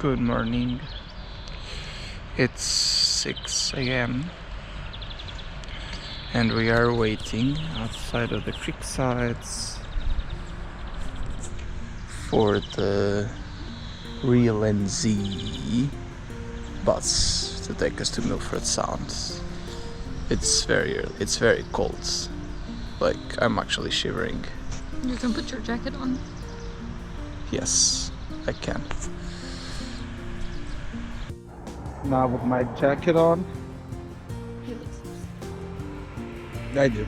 Good morning. It's 6 a.m. and we are waiting outside of the creek sides for the RealNZ bus to take us to Milford Sound. It's very early. It's very cold. Like, I'm actually shivering. You can put your jacket on. Yes, I can. Now with my jacket on. I do.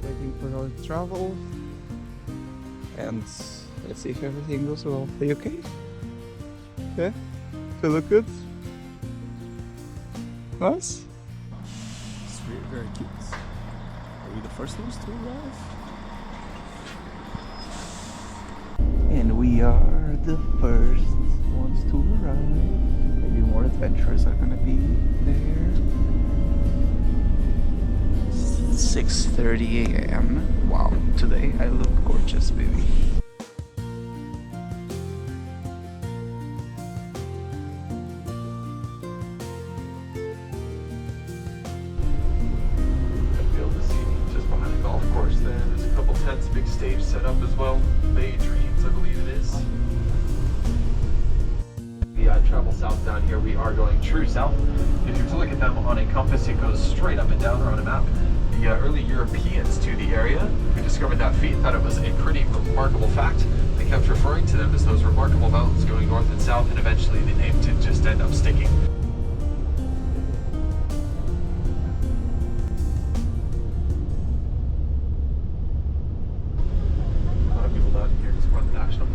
Waiting for our travel. And let's see if everything goes well. Are you okay? Yeah? Feel look good? Nice? It's very, very cute. Are we the first ones to arrive? And we are the first ones to arrive. Maybe more adventurers are gonna be there. 6:30 a.m. Wow, today I look gorgeous, baby. There's a couple tents, big stage set up as well. Bay Dreams, I believe it is. We travel south down here. We are going true south. If you were to look at them on a compass, it goes straight up and down, or on a map. The early Europeans to the area who discovered that feat thought it was a pretty remarkable fact. They kept referring to them as those remarkable mountains going north and south, and eventually the name did just end up sticking.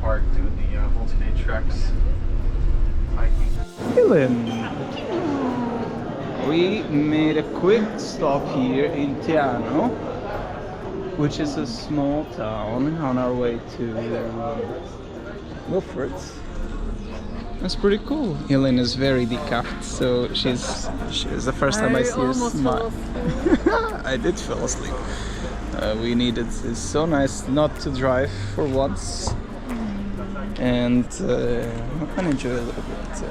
Park doing the multi-day treks, hiking. Elin, we made a quick stop here in Tiano, which is a small town on our way to Milford. That's pretty cool. Elin is very decaffed, so she's the first time I see her smile. I did fall asleep. It's so nice not to drive for once. And I can enjoy a little bit.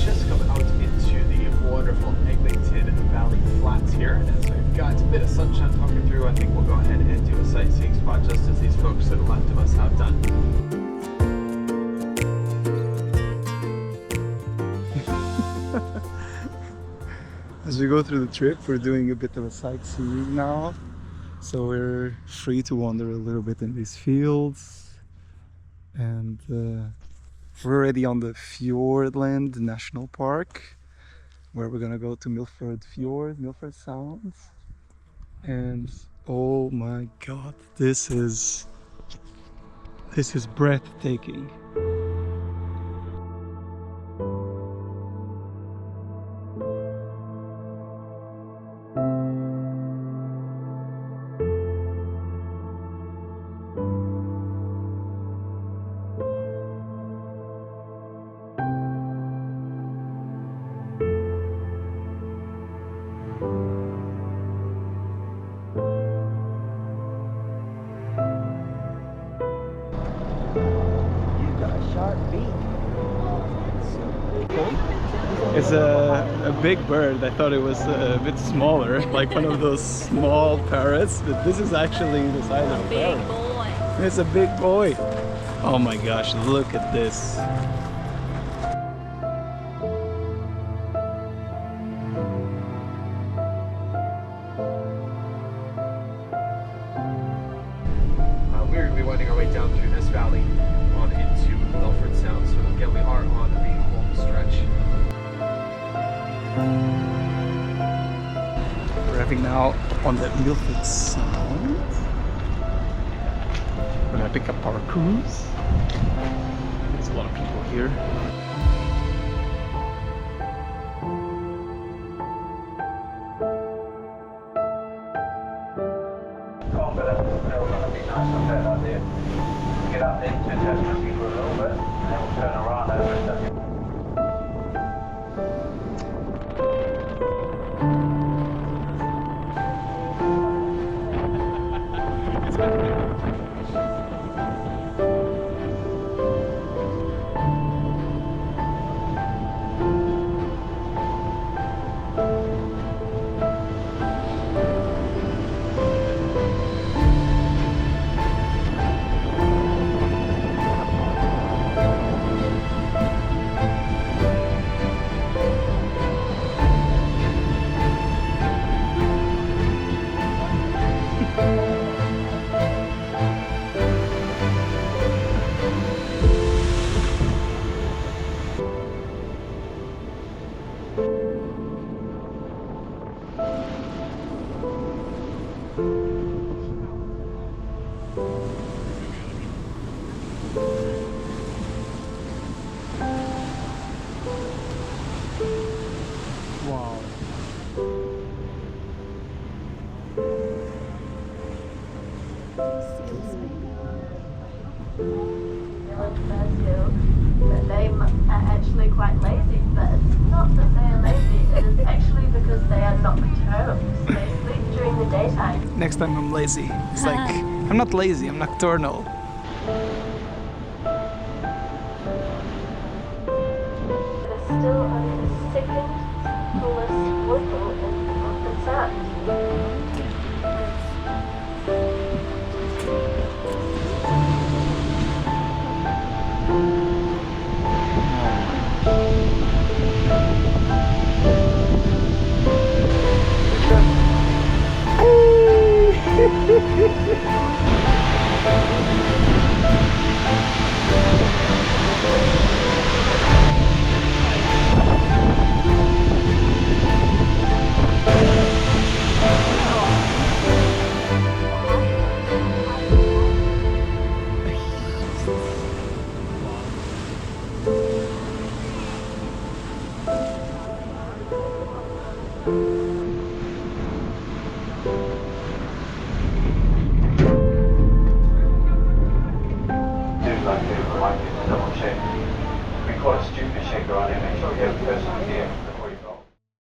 Just come out into the wonderful Eglinton Valley Flats here, and so we've got a bit of sunshine poking through. I think we'll go ahead and do a sightseeing spot just as these folks to the left of us have done. As we go through the trip, we're doing a bit of a sightseeing now, so we're free to wander a little bit in these fields, and we're already on the Fiordland National Park, where we're gonna go to Milford Fjord, Milford Sound. And oh my god, this is breathtaking. It's a big bird. I thought it was a bit smaller, like one of those small parrots, but this is actually the size of a parrot. Boy. It's a big boy. Oh my gosh, look at this. We're going to be winding our way down through this valley on into Milford Sound. So again, we are on the home stretch. We're arriving now on the Milford Sound. We're gonna pick up our cruise. There's a lot of people here. Confident it's still going to be nice and fair out there. Get up into Tasmania for a little bit, and then we'll turn around over to Wow. But they are actually quite lazy, but it's not that they are lazy, it is actually because they are nocturnal. They sleep during the daytime. Next time I'm lazy. It's like, I'm not lazy, I'm nocturnal. It is still